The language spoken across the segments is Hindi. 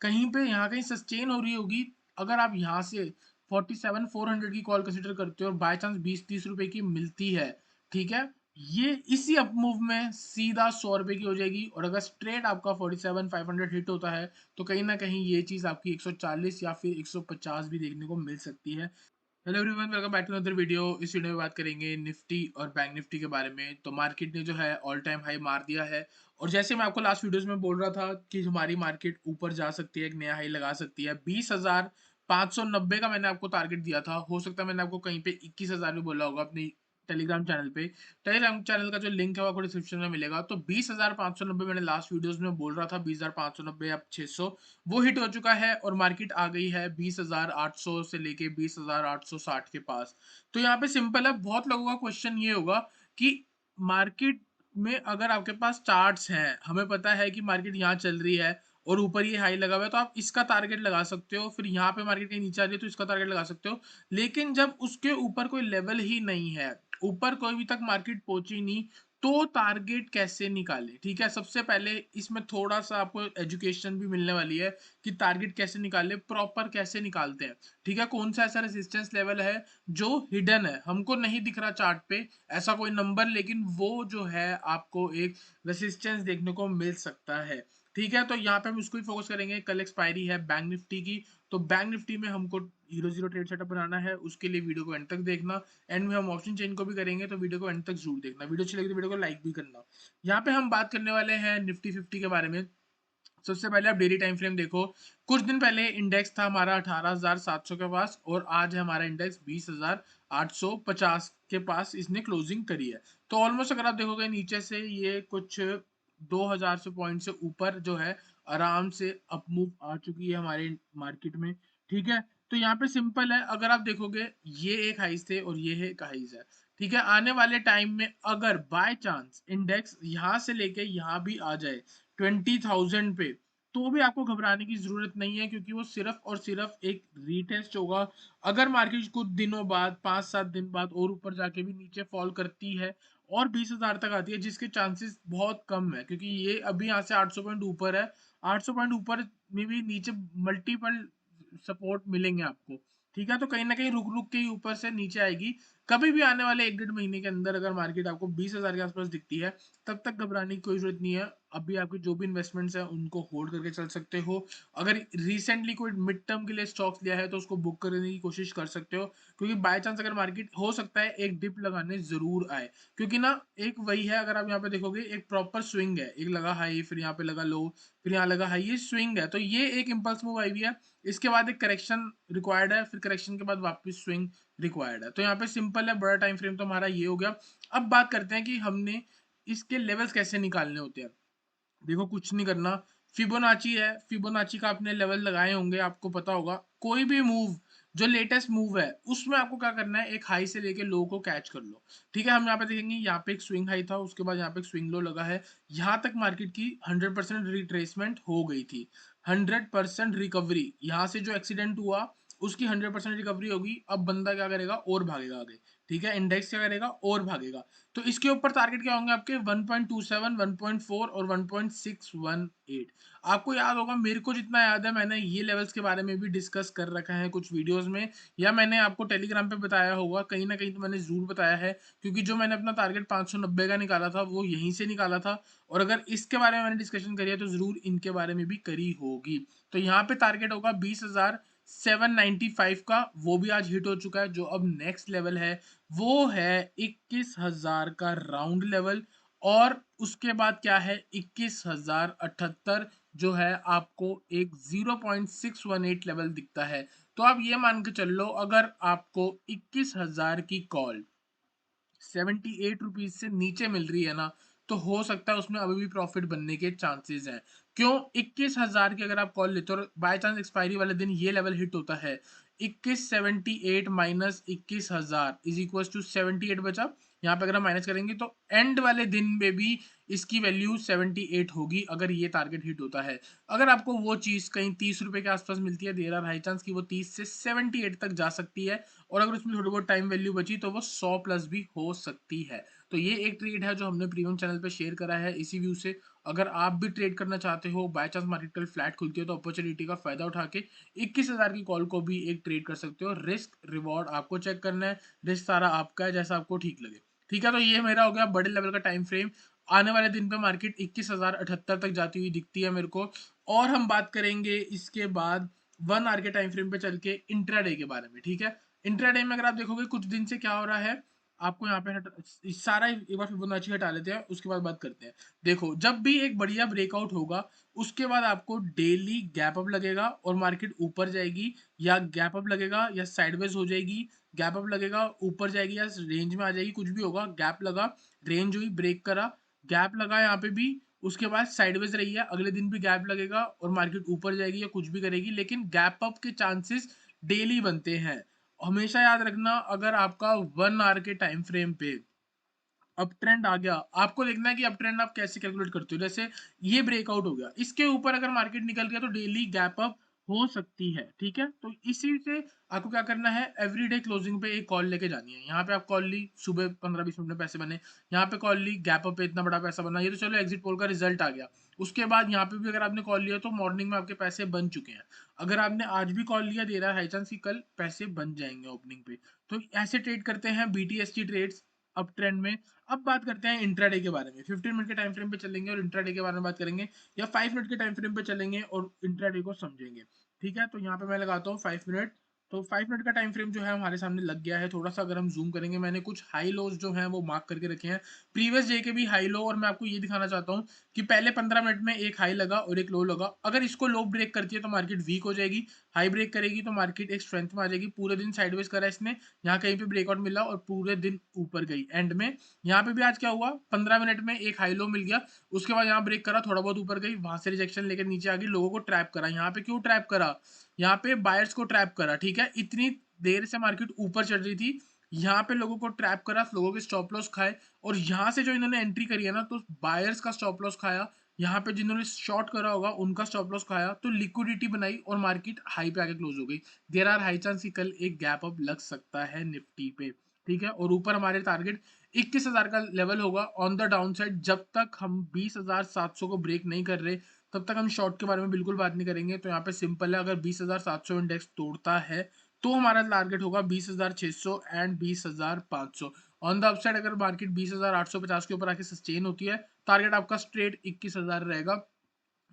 कहीं पे यहाँ कहीं सस्टेन हो रही होगी। अगर आप यहाँ से 47,400 की कॉल कंसिडर करते हो और बाय चांस 20-30 रुपए की मिलती है, ठीक है? ये इसी अप मूव में सीधा 100 रुपए की हो जाएगी और अगर स्ट्रेट आपका 47,500 हिट होता है, तो कहीं न कहीं ये चीज़ आपकी 140 या फिर 150 भी देखने को मिल सकती है। Hello everyone, welcome back to another video. इस वीडियो में बात करेंगे निफ्टी और बैंक निफ्टी के बारे में। तो मार्केट ने जो है ऑल टाइम हाई मार दिया है और जैसे मैं आपको लास्ट वीडियोस में बोल रहा था कि हमारी मार्केट ऊपर जा सकती है, एक नया हाई लगा सकती है। 20,590 का मैंने आपको टारगेट दिया था। हो सकता है मैंने आपको कहीं पे 21,000 भी बोला होगा अपनी टेलीग्राम चैनल पे। टेलीग्राम चैनल का जो लिंक है वो आपको डिस्क्रिप्शन में मिलेगा। तो 20,590 मैंने लास्ट वीडियोस में बोल रहा था, 20,590 अब 600 वो हिट हो चुका है और मार्केट आ गई है 20,800 से लेके 20,860 के पास। तो यहाँ पे सिंपल है, बहुत लोगों का क्वेश्चन ये होगा कि मार्केट में अगर आपके पास चार्ट्स हैं, हमें पता है कि मार्केट यहाँ चल रही है और ऊपर ये हाई लगा हुआ है, तो आप इसका टारगेट लगा सकते हो। फिर यहाँ पे मार्केट कहीं नीचे आ रही है तो इसका टारगेट लगा सकते हो। लेकिन जब उसके ऊपर कोई लेवल ही नहीं है, ऊपर कोई भी तक मार्केट पहुंची नहीं, तो टारगेट कैसे निकाले? ठीक है, सबसे पहले इसमें थोड़ा सा आपको एजुकेशन भी मिलने वाली है कि टारगेट कैसे निकाले, प्रॉपर कैसे निकालते हैं। ठीक है, कौन सा ऐसा रेजिस्टेंस लेवल है जो हिडन है, हमको नहीं दिख रहा चार्ट पे ऐसा कोई नंबर, लेकिन वो जो है आपको एक रेजिस्टेंस देखने को मिल सकता है। ठीक है, तो यहाँ पे हम उसको ही फोकस करेंगे। कल एक्सपायरी है बैंक निफ्टी की, तो बैंक निफ्टी में हमको 0-0 ट्रेड सेटअप बनाना है। उसके लिए वीडियो को एंड तक देखना। एंड में हम ऑप्शन चेन को भी करेंगे, तो वीडियो को एंड तक जरूर देखना। वीडियो अच्छी लगी तो वीडियो को लाइक भी करना। यहाँ पे हम बात करने वाले हैं निफ्टी 50 के बारे में। सबसे पहले आप डेली टाइम फ्रेम देखो। कुछ दिन पहले इंडेक्स था हमारा 18,700 के पास और आज है हमारा इंडेक्स 20,850 के पास इसने क्लोजिंग करी है। तो ऑलमोस्ट अगर आप देखोगे नीचे से ये कुछ 2,000 से पॉइंट से ऊपर जो है आराम से अप मूव आ चुकी है हमारे मार्केट में। ठीक है, तो यहाँ पे सिंपल है, अगर आप देखोगे ये एक हाइस थे और ये एक हाइस है। ठीक है, आने वाले टाइम में अगर बाय चांस इंडेक्स यहाँ से लेके यहाँ भी आ जाए 20,000 पे, तो भी आपको घबराने की जरूरत नहीं है, क्योंकि वो सिर्फ और सिर्फ एक रीटेस्ट होगा। अगर मार्केट कुछ दिनों बाद 5-7 दिन बाद और ऊपर जाके भी नीचे फॉल करती है और 20,000 तक आती है, जिसके चांसेस बहुत कम है क्योंकि ये अभी यहाँ से 800 पॉइंट ऊपर है। 800 पॉइंट ऊपर में भी नीचे मल्टीपल सपोर्ट मिलेंगे आपको। ठीक है, तो कहीं ना कहीं रुक रुक के ही ऊपर से नीचे आएगी। कभी भी आने वाले 1-1.5 महीने के अंदर अगर मार्केट आपको 20,000 के आसपास दिखती है, तब तक घबराने की कोई जरूरत नहीं है। अभी आपके जो भी इन्वेस्टमेंट्स हैं उनको होल्ड करके चल सकते हो। अगर रिसेंटली कोई मिड टर्म के लिए स्टॉक्स लिया है तो उसको बुक करने की कोशिश कर सकते हो, क्योंकि बाय चांस अगर मार्केट हो सकता है एक डिप लगाने जरूर आए। क्योंकि ना एक वही है, अगर आप यहाँ पे देखोगे एक प्रॉपर स्विंग है, एक लगा हाई फिर यहाँ पे लगा लो फिर यहाँ लगा हाई, ये स्विंग है। तो ये एक इम्पल्स मूव आई हुई है, इसके बाद एक करेक्शन रिक्वायर्ड है, फिर करेक्शन के बाद वापस स्विंग रिक्वायर्ड है। तो यहाँ पे सिंपल है, बड़ा टाइम फ्रेम तो हमारा ये हो गया। अब बात करते हैं कि हमने इसके लेवल्स कैसे निकालने होते हैं। देखो, कुछ नहीं करना। फिबोनाची है, फिबोनाची का आपने लेवल लगाए होंगे, आपको पता होगा। कोई भी मूव जो लेटेस्ट मूव है उसमें आपको क्या करना है, एक हाई से लेके लो को कैच कर लो। ठीक है, हम यहाँ पे देखेंगे, यहाँ पे एक स्विंग हाई था, उसके बाद यहाँ पे एक स्विंग लो लगा है। यहाँ तक मार्केट की 100% रिट्रेसमेंट हो गई थी, 100% रिकवरी। यहाँ से जो एक्सीडेंट हुआ उसकी 100% रिकवरी होगी। अब बंदा क्या करेगा, और भागेगा आगे। ठीक है, इंडेक्स क्या करेगा, और भागेगा। तो इसके ऊपर टारगेट क्या होंगे आपके, 1.27, 1.4 और 1.618। आपको याद होगा, मेरे को जितना याद है मैंने ये लेवल्स के बारे में भी डिस्कस कर रखा है कुछ वीडियोस में, या मैंने आपको टेलीग्राम पे बताया होगा, कहीं ना कहीं तो मैंने जरूर बताया है। क्योंकि जो मैंने अपना टारगेट 590 का निकाला था वो यहीं से निकाला था। और अगर इसके बारे में मैंने डिस्कशन करी है तो जरूर इनके बारे में भी करी होगी। तो यहाँ पे टारगेट होगा 20,795 का, वो भी आज हिट हो चुका है। जो अब नेक्स्ट लेवल है वो है 21,000 का राउंड लेवल। और उसके बाद क्या है, 21,078 जो है आपको एक 0.618 लेवल दिखता है। तो आप ये मान के चल लो, अगर आपको 21,000 की कॉल 78 रुपीज से नीचे मिल रही है ना, तो हो सकता है उसमें अभी भी प्रॉफिट बनने के चांसेस हैं। क्यों, 21,000 की अगर आप कॉल लेते हो और बाय चांस एक्सपायरी वाले दिन ये लेवल हिट होता है, 2178 माइनस 21,000 इज इक्वल टू 78 बचा। यहाँ पे अगर हम माइनस करेंगे तो एंड वाले दिन में भी इसकी वैल्यू 78 होगी, अगर ये टारगेट हिट होता है। अगर आपको वो चीज कहीं 30 रुपए के आसपास मिलती है, देर आर हाई चांस की वो 30 से 78 तक जा सकती है। और अगर उसमें थोड़ी बहुत टाइम वैल्यू बची तो वो 100 प्लस भी हो सकती है। तो ये एक ट्रेड है जो हमने प्रीमियम चैनल पे शेयर करा है इसी व्यू से। अगर आप भी ट्रेड करना चाहते हो, बाय चांस मार्केट कल फ्लैट खुलती है तो अपॉर्चुनिटी का फायदा उठा के 21,000 की कॉल को भी एक ट्रेड कर सकते हो। रिस्क रिवॉर्ड आपको चेक करना है, रिस्क सारा आपका है, जैसा आपको ठीक लगे। ठीक है, तो ये मेरा हो गया बड़े लेवल का टाइम फ्रेम। आने वाले दिन पे मार्केट 21,078 तक जाती हुई दिखती है मेरे को। और हम बात करेंगे इसके बाद 1 आवर के टाइम फ्रेम पे चल के इंट्राडे के बारे में। ठीक है, इंट्राडे में अगर आप देखोगे कुछ दिन से क्या हो रहा है, आपको यहाँ पे सारा एक बार फिबोनाची हटा लेते हैं, उसके बाद बात करते हैं। देखो, जब भी एक बढ़िया ब्रेकआउट होगा उसके बाद आपको डेली गैप अप लगेगा और मार्केट ऊपर जाएगी, या गैप अप लगेगा या साइडवेज हो जाएगी, गैप अप लगेगा ऊपर जाएगी या रेंज में आ जाएगी, कुछ भी होगा। गैप लगा, रेंज हुई, ब्रेक करा, गैप लगा यहाँ पे भी, उसके बाद साइडवेज रही है, अगले दिन भी गैप लगेगा और मार्केट ऊपर जाएगी या कुछ भी करेगी, लेकिन गैप अप के चांसेस डेली बनते हैं। हमेशा याद रखना, अगर आपका 1 आवर के टाइम फ्रेम पे अप ट्रेंड आ गया, आपको देखना है कि अप ट्रेंड आप कैसे कैलकुलेट करते हो। जैसे ये ब्रेकआउट हो गया, इसके ऊपर अगर मार्केट निकल गया तो डेली गैप अप हो सकती है। ठीक है, तो इसी से आपको क्या करना है, एवरीडे क्लोजिंग पे एक कॉल लेके जानी है। यहाँ पे आप कॉल ली, सुबह 15-20 मिनट में पैसे बने, यहाँ पे कॉल ली, गैप अप पे इतना बड़ा पैसा बना, ये तो चलो एग्जिट पोल का रिजल्ट आ गया। उसके बाद यहाँ पे भी अगर आपने कॉल लिया तो मॉर्निंग में आपके पैसे बन चुके हैं। अगर आपने आज भी कॉल लिया, दे रहा है हाई चांस कि कल पैसे बन जाएंगे ओपनिंग पे। तो ऐसे ट्रेड करते हैं बीटीएसटी ट्रेड्स अप ट्रेंड में। अब बात करते हैं इंट्राडे के बारे में। 15 मिनट के टाइम फ्रेम पे चलेंगे और इंट्राडे के बारे में बात करेंगे, या 5 मिनट के टाइम फ्रेम पे चलेंगे और इंट्राडे को समझेंगे। ठीक है, तो यहाँ पे मैं लगाता हूँ 5 मिनट। तो 5 मिनट का टाइम फ्रेम जो है हमारे सामने लग गया है। थोड़ा सा अगर हम जूम करेंगे, मैंने कुछ हाई लोज जो हैं वो मार्क करके रखे हैं, प्रीवियस डे के भी हाई लो। और मैं आपको ये दिखाना चाहता हूँ कि पहले 15 मिनट में एक हाई लगा और एक लो लगा। अगर इसको लो ब्रेक करती है तो मार्केट वीक हो जाएगी, हाई ब्रेक करेगी तो मार्केट एक स्ट्रेंथ में आ जाएगी। पूरे दिन साइडवेज करा इसने, यहाँ कहीं पे ब्रेकआउट मिला और पूरे दिन ऊपर गई एंड में। यहाँ पे भी आज क्या हुआ, 15 मिनट में एक हाई लो मिल गया, उसके बाद यहाँ ब्रेक करा, थोड़ा बहुत ऊपर गई, वहां से रिजेक्शन लेकर नीचे आ गई, लोगों को ट्रैप करा। यहाँ पे क्यों ट्रैप करा, यहाँ पे बायर्स को ट्रैप करा। ठीक है, इतनी देर से मार्केट ऊपर चल रही थी, यहाँ पे लोगों को ट्रैप करा, लोगों के स्टॉप लॉस खाए, और यहाँ से जो इन्होंने एंट्री करी है ना, तो बायर्स का स्टॉप लॉस खाया, यहाँ पे जिन्होंने शॉर्ट करा होगा उनका स्टॉप लॉस खाया, तो लिक्विडिटी बनाई और मार्केट हाई पे आके क्लोज हो गई। देयर आर हाई चांस कि कल एक गैप अप लग सकता है निफ्टी पे। ठीक है, और ऊपर हमारे टारगेट 21,000 का लेवल होगा ऑन द डाउन साइड। जब तक हम 20,700 को ब्रेक नहीं कर रहे, तब तक हम शॉर्ट के बारे में बिल्कुल बात नहीं करेंगे। तो यहाँ पे सिंपल है, अगर 20,700 इंडेक्स तोड़ता है तो हमारा टारगेट होगा 20,600 एंड 20,500। ऑन द अपसाइड अगर मार्केट 20,850 के ऊपर आके सस्टेन होती है, टारगेट आपका स्ट्रेट 21,000 रहेगा।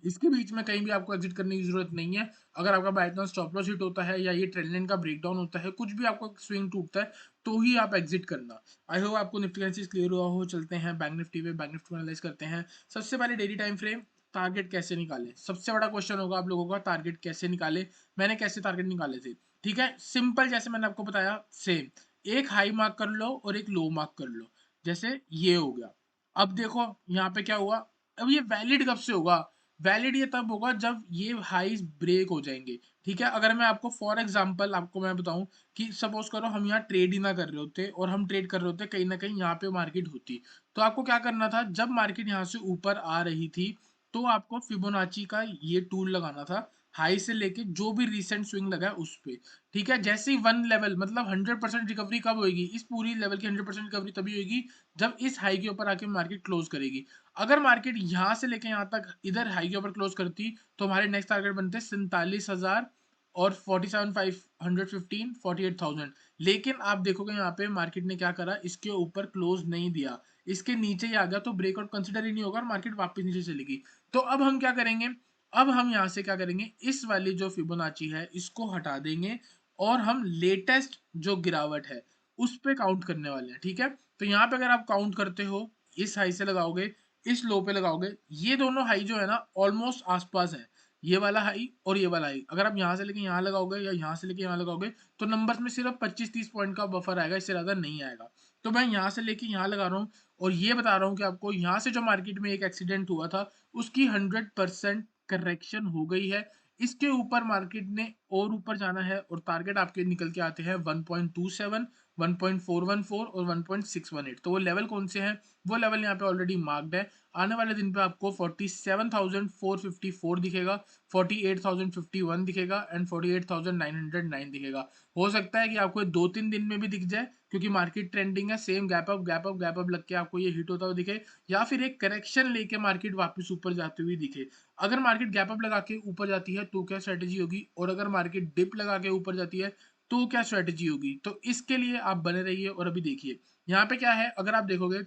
इसके बीच में कहीं भी आपको एग्जिट करने की जरूरत नहीं है। अगर आपका by chance stop loss hit होता है या ये ट्रेंड लाइन का ब्रेकडाउन होता है, कुछ भी आपका स्विंग टूटता है, तो ही आप एग्जिट करना। आई होप आपको निफ्टी का चीज क्लियर हुआ हो। चलते हैं बैंक निफ्टी पे, बैंक निफ्टी को एनालाइज करते हैं। सबसे पहले डेली टाइम फ्रेम, टारगेट कैसे निकाले, सबसे बड़ा क्वेश्चन होगा आप लोगों का, टारगेट कैसे निकाले। मैंने कैसे टारगेट निकाले थे, ठीक है, सिंपल, जैसे मैंने आपको बताया सेम। एक हाई मार्क कर लो और एक लो मार्क कर लो, जैसे ये हो गया। अब देखो यहाँ पे क्या हुआ, अब ये वैलिड कब से होगा, वैलिड ये तब होगा जब ये हाईज ब्रेक हो जाएंगे। ठीक है, अगर मैं आपको फॉर एग्जांपल आपको मैं बताऊं कि सपोज करो हम यहाँ ट्रेड ही ना कर रहे होते और हम ट्रेड कर रहे होते, कहीं ना कहीं यहाँ पे मार्केट होती, तो आपको क्या करना था, जब मार्केट यहाँ से ऊपर आ रही थी तो आपको फिबोनाची का ये टूल लगाना था, हाई से लेके जो भी रिसेंट स्विंग लगा है उस पे। ठीक है, जैसे ही वन लेवल, मतलब 100% रिकवरी कब होगी, इस पूरी लेवल की 100% रिकवरी तभी होगी जब इस हाई के ऊपर आके मार्केट क्लोज करेगी। अगर मार्केट यहाँ से लेके यहाँ तक इधर हाई के ऊपर क्लोज करती, तो हमारे नेक्स्ट टारगेट बनते 47,000 और 47,515, 48,000। लेकिन आप देखोगे यहाँ पे मार्केट ने क्या करा, इसके ऊपर क्लोज नहीं दिया, इसके नीचे ही आ गया, तो ब्रेकआउट कंसिडर ही नहीं होगा और मार्केट वापस नीचे चलेगी। तो अब हम क्या करेंगे, अब हम यहाँ से क्या करेंगे, इस वाली जो फिबोनाची है इसको हटा देंगे और हम लेटेस्ट जो गिरावट है उस पे काउंट करने वाले हैं। ठीक है, तो यहाँ पे अगर आप काउंट करते हो, इस हाई से लगाओगे, इस लो पे लगाओगे, ये दोनों हाई जो है ना ऑलमोस्ट आसपास है, ये वाला हाई और ये वाला हाई। अगर आप यहाँ से लेके यहाँ लगाओगे या यहाँ से लेके यहाँ लगाओगे, तो नंबर्स में सिर्फ 25-30 पॉइंट का बफर आएगा, इससे ज्यादा नहीं आएगा। तो मैं यहाँ से लेके यहाँ लगा रहा हूँ और ये बता रहा हूँ कि आपको यहाँ से जो मार्केट में एक एक्सीडेंट हुआ था उसकी 100% करेक्शन हो गई है। इसके ऊपर मार्केट ने और ऊपर जाना है और टारगेट आपके निकल के आते हैं 1.27, 1.414 और 1.618। तो वो लेवल कौन से हैं, वो लेवल यहाँ पे ऑलरेडी मार्क्ड है। आने वाले दिन पे आपको 47,454 दिखेगा, 48,051 दिखेगा एंड 48,909 दिखेगा। हो सकता है कि आपको 2-3 दिन में भी दिख जाए, क्योंकि मार्केट ट्रेंडिंग है, same gap up gap up gap up लग के आपको ये हिट होता हुआ दिखे, या फिर एक करेक्शन लेके मार्केट वापस ऊपर जाती हुई दिखे। अगर मार्केट गैप अप लगा के ऊपर जाती है तो क्या स्ट्रेटेजी होगी, और अगर मार्केट डिप लगा के ऊपर जाती है तो क्या स्ट्रेटेजी होगी। तो इसके लिए आप बने रहिए और अभी देखिए यहाँ पे क्या है। अगर आप देखोगे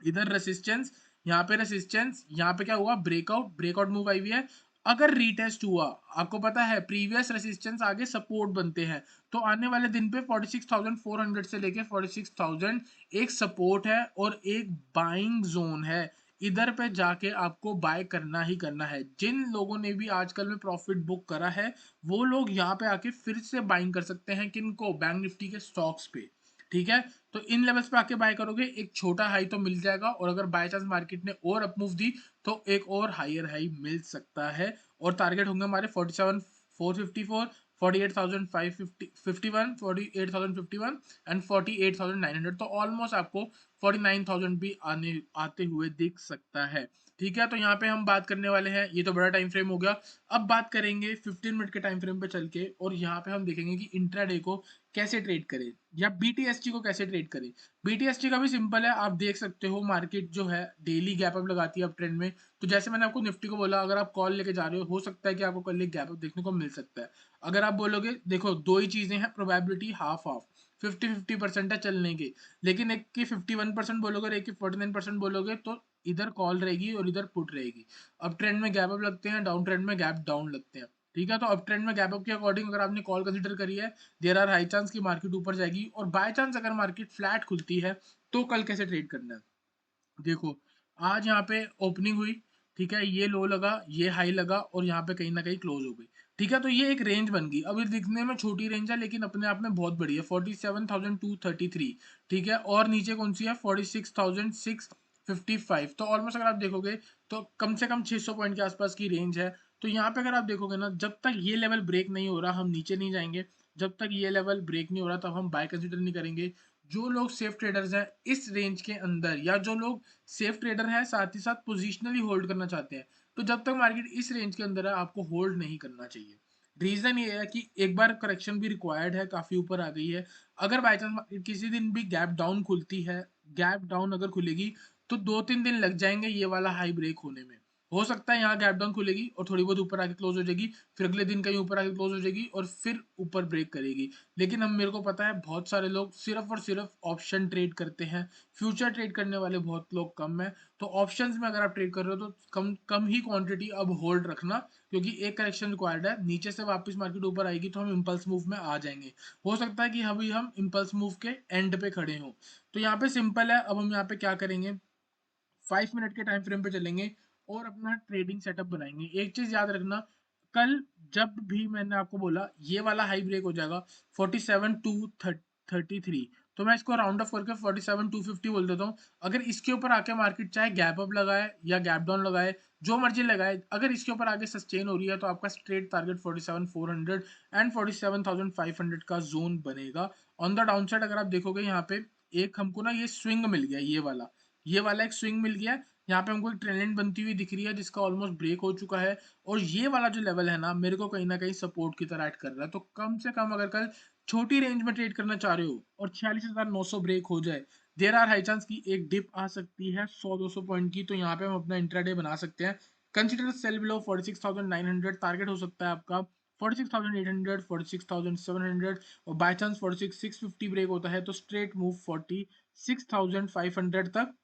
इधर रेसिस्टेंस, यहाँ पे रेसिस्टेंस, यहाँ पे क्या हुआ, ब्रेकआउट ब्रेकआउट मूव आई हुई है। अगर रीटेस्ट हुआ, आपको पता है प्रीवियस रेसिस्टेंस आगे सपोर्ट बनते हैं, तो आने वाले दिन पे 46,400 से लेके 46,000 एक सपोर्ट है और एक बाइंग जोन है। इधर पे जाके आपको बाय करना ही करना है। जिन लोगों ने भी आजकल में प्रॉफिट बुक करा है, वो लोग यहाँ पे आके फिर से बाइंग कर सकते हैं। किनको, बैंक निफ्टी के स्टॉक्स पे, ठीक है। तो इन लेवल्स पे आके बाय करोगे, एक छोटा हाई तो मिल जाएगा, और अगर बाय चांस मार्केट ने और अप मूव दी तो एक और हायर हाई मिल सकता है। और टारगेट होंगे हमारे 47,454, 48,551, 48,051 एंड 48,900। तो ऑलमोस्ट आपको 49,000 भी आने आते हुए दिख सकता है। ठीक है, तो यहाँ पे हम बात करने वाले हैं, ये तो बड़ा टाइम फ्रेम हो गया। अब बात करेंगे 15 मिनट के टाइम फ्रेम पे चल के, और यहाँ पे हम देखेंगे कि इंट्राडे को कैसे ट्रेड करें या बीटीएसटी को कैसे ट्रेड करें। बीटीएसटी का भी सिंपल है, आप देख सकते हो मार्केट जो है डेली गैप अप लगाती है अप ट्रेंड में। तो जैसे मैंने आपको निफ्टी को बोला, अगर आप कॉल लेके जा रहे हो सकता है कि आपको कल एक गैप अप देखने को मिल सकता है। अगर आप बोलोगे, देखो दो ही चीजें हैं, प्रोबेबिलिटी हाफ हाफ, 50-50% है चलने की। लेकिन एक की 51% बोलोगे और एक की 49% बोलोगे, तो इधर कॉल रहेगी और इधर पुट रहेगी। अप ट्रेंड में गैप अप लगते हैं, डाउन ट्रेंड में गैप डाउन लगते हैं। ठीक है, तो अप ट्रेंड में गैप अप के अकॉर्डिंग अगर आपने कॉल कंसीडर करी है, देयर आर हाई चांस की मार्केट ऊपर जाएगी। और बाय चांस अगर मार्केट फ्लैट खुलती है, तो कल कैसे ट्रेड करना है। देखो, आज यहाँ पे ओपनिंग हुई, ठीक है, ये लो लगा, ये हाई लगा, और यहाँ पे कहीं ना कहीं क्लोज हो गई। ठीक है, तो ये एक रेंज बन गई। अब ये दिखने में छोटी रेंज है, लेकिन अपने आप में बहुत बड़ी है, 47,233। ठीक है, और नीचे कौन सी है, 46,655। तो ऑलमोस्ट अगर आप देखोगे तो कम से कम 600 पॉइंट के आसपास की रेंज है। तो यहाँ पे अगर आप देखोगे ना, जब तक ये लेवल ब्रेक नहीं हो रहा हम नीचे नहीं जाएंगे। जब तक ये लेवल ब्रेक नहीं हो रहा तब हम बाय कंसिडर नहीं करेंगे। जो लोग सेफ ट्रेडर्स हैं इस रेंज के अंदर, या जो लोग सेफ ट्रेडर है साथ ही साथ पोजिशनली होल्ड करना चाहते हैं, तो जब तक मार्केट इस रेंज के अंदर है आपको होल्ड नहीं करना चाहिए। रीजन ये है कि एक बार करेक्शन भी रिक्वायर्ड है, काफी ऊपर आ गई है। अगर बाई चांस किसी दिन भी गैप डाउन खुलती है, गैप डाउन अगर खुलेगी, तो 2-3 दिन लग जाएंगे ये वाला हाई ब्रेक होने में। हो सकता है यहाँ गैप डाउन खुलेगी और थोड़ी बहुत ऊपर आके क्लोज हो जाएगी, फिर अगले दिन कहीं ऊपर आके क्लोज हो जाएगी और फिर ऊपर ब्रेक करेगी। लेकिन हम, मेरे को पता है बहुत सारे लोग सिर्फ और सिर्फ ऑप्शन ट्रेड करते हैं, फ्यूचर ट्रेड करने वाले बहुत लोग कम है। तो ऑप्शंस में अगर आप ट्रेड कर रहे हो तो कम कम ही क्वांटिटी अब होल्ड रखना, क्योंकि एक करेक्शन रिक्वायर्ड है, नीचे से वापस मार्केट ऊपर आएगी तो हम इम्पल्स मूव में आ जाएंगे। हो सकता है कि अभी हम इम्पल्स मूव के एंड पे खड़े हों। तो यहाँ पे सिंपल है, अब हम यहाँ पे क्या करेंगे, 5 मिनट के टाइम फ्रेम पे चलेंगे और अपना ट्रेडिंग सेटअप बनाएंगे। एक चीज याद रखना, कल जब भी मैंने आपको बोला ये वाला हाई ब्रेक हो जाएगा 47,233, तो मैं इसको राउंड ऑफ करके 47,250 बोल देता हूँ। अगर इसके ऊपर आके मार्केट चाहे गैप अप लगाए या गैप डाउन लगाए, जो मर्जी लगाए, अगर इसके ऊपर आगे सस्टेन हो रही है तो आपका स्ट्रेट टारगेट 47,400 एंड 47,500 का जोन बनेगा। ऑन द डाउन साइड अगर आप देखोगे, यहाँ पे एक हमको ना ये स्विंग मिल गया, ये वाला एक स्विंग मिल गया है। यहाँ पे हमको एक ट्रेंड लाइन बनती हुई दिख रही है जिसका ऑलमोस्ट ब्रेक हो चुका है। और ये वाला जो लेवल है ना, मेरे को कहीं ना कहीं सपोर्ट की तरह ऐड कर रहा है। तो कम से कम अगर कल छोटी रेंज में ट्रेड करना चाह रहे हो और 46,900 ब्रेक हो जाए, देर आर हाई चांस की एक डिप आ सकती है 100-200 पॉइंट की, तो यहाँ पे हम अपना इंट्राडे बना सकते हैं। कंसिडर सेल बिलो 46,900, टारगेट हो सकता है आपका 46,800, 46,700, और बाय चांस 46,650 ब्रेक होता है तो स्ट्रेट मूव 46,500 तक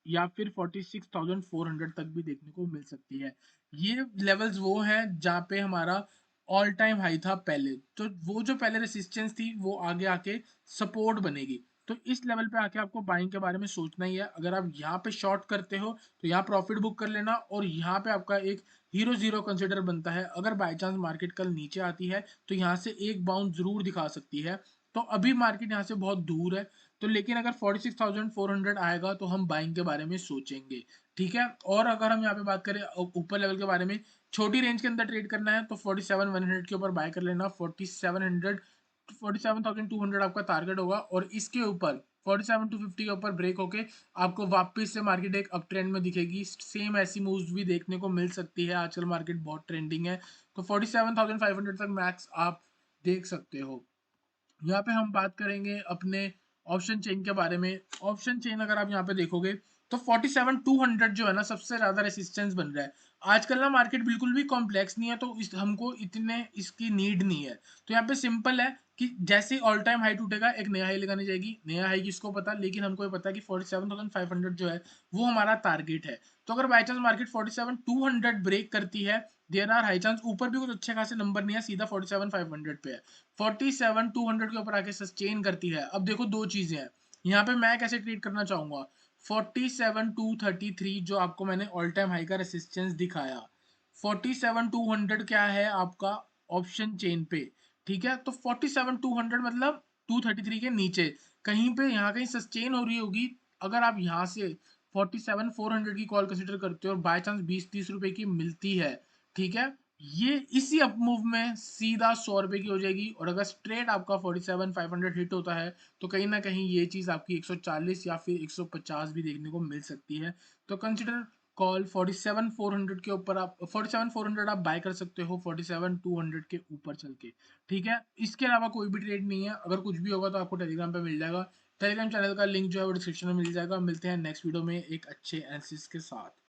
या फिर 46,400 तक भी देखने को मिल सकती है। ये लेवल्स वो हैं जहाँ पे हमारा ऑल टाइम हाई था पहले, तो वो जो पहले रेसिस्टेंस थी वो आगे आके सपोर्ट बनेगी। तो इस लेवल पे आके आपको बाइंग के बारे में सोचना ही है। अगर आप यहाँ पे शॉर्ट करते हो तो यहाँ प्रॉफिट बुक कर लेना, और यहाँ पे आपका एक हीरो जीरो कंसिडर बनता है। अगर बाई चांस मार्केट कल नीचे आती है तो यहाँ से एक बाउंड जरूर दिखा सकती है। तो अभी मार्केट यहाँ से बहुत दूर है, तो लेकिन अगर 46,400 आएगा तो हम बाइंग के बारे में सोचेंगे। ठीक है, और अगर हम यहाँ पे बात करें ऊपर लेवल के बारे में, छोटी रेंज के अंदर ट्रेड करना है तो 47,100 के ऊपर बाय कर लेना, 4700 47,200 आपका टारगेट होगा और इसके ऊपर 47,250 के ऊपर ब्रेक होके आपको वापस से मार्केट एक अप ट्रेंड में दिखेगी। सेम ऐसी मूव्स भी देखने को मिल सकती है, आजकल मार्केट बहुत ट्रेंडिंग है, तो 47,500 तक मैक्स आप देख सकते हो। यहाँ पे हम बात करेंगे अपने ऑप्शन चेन के बारे में। ऑप्शन चेन अगर आप यहाँ पे देखोगे तो 47,200 जो है ना सबसे ज्यादा रेसिस्टेंस बन रहा है। आजकल ना मार्केट बिल्कुल भी कॉम्प्लेक्स नहीं है, तो हमको इतने इसकी नीड नहीं है। तो यहाँ पे सिंपल है कि जैसे ऑल टाइम हाई टूटेगा एक नया हाई लगानी जाएगी। नया हाई किसको पता, लेकिन हमको ये पता है कि 47,500 जो है वो हमारा टारगेट है। तो अगर बाई चांस मार्केट 47,200 ब्रेक करती है, देयर आर हाई चांस ऊपर भी कुछ अच्छे खासे नंबर नहीं है, सीधा 47,500 पे है। 47,200 के ऊपर आके सस्टेन करती है। अब देखो दो चीजें हैं यहाँ पे, मैं कैसे ट्रीट करना चाहूंगा। 47,233 जो आपको मैंने ऑल टाइम हाई का रेसिस्टेंस दिखाया, 47,200 क्या है आपका ऑप्शन चेन पे, ठीक है। तो 47,200 मतलब 233 के नीचे कहीं पे यहाँ कहीं सस्टेन हो रही होगी। अगर आप यहाँ से 47,400 की कॉल कंसिडर करते हो और बाय चांस 20-30 रुपए की मिलती है, ठीक है, ये इसी अप मूव में सीधा 100 रुपए की हो जाएगी। और अगर स्ट्रेट आपका 47,500 हिट होता है तो कहीं ना कहीं ये चीज आपकी 140 या फिर 150 भी देखने को मिल सकती है। तो कंसिडर कॉल 47,400 के ऊपर, आप 47,400 आप बाय कर सकते हो 47,200 के ऊपर चल के, ठीक है। इसके अलावा कोई भी ट्रेड नहीं है। अगर कुछ भी होगा तो आपको टेलीग्राम पे मिल जाएगा। टेलीग्राम चैनल का लिंक जो है वो डिस्क्रिप्शन में मिल जाएगा। मिलते हैं नेक्स्ट वीडियो में एक अच्छे एनालिसिस के साथ।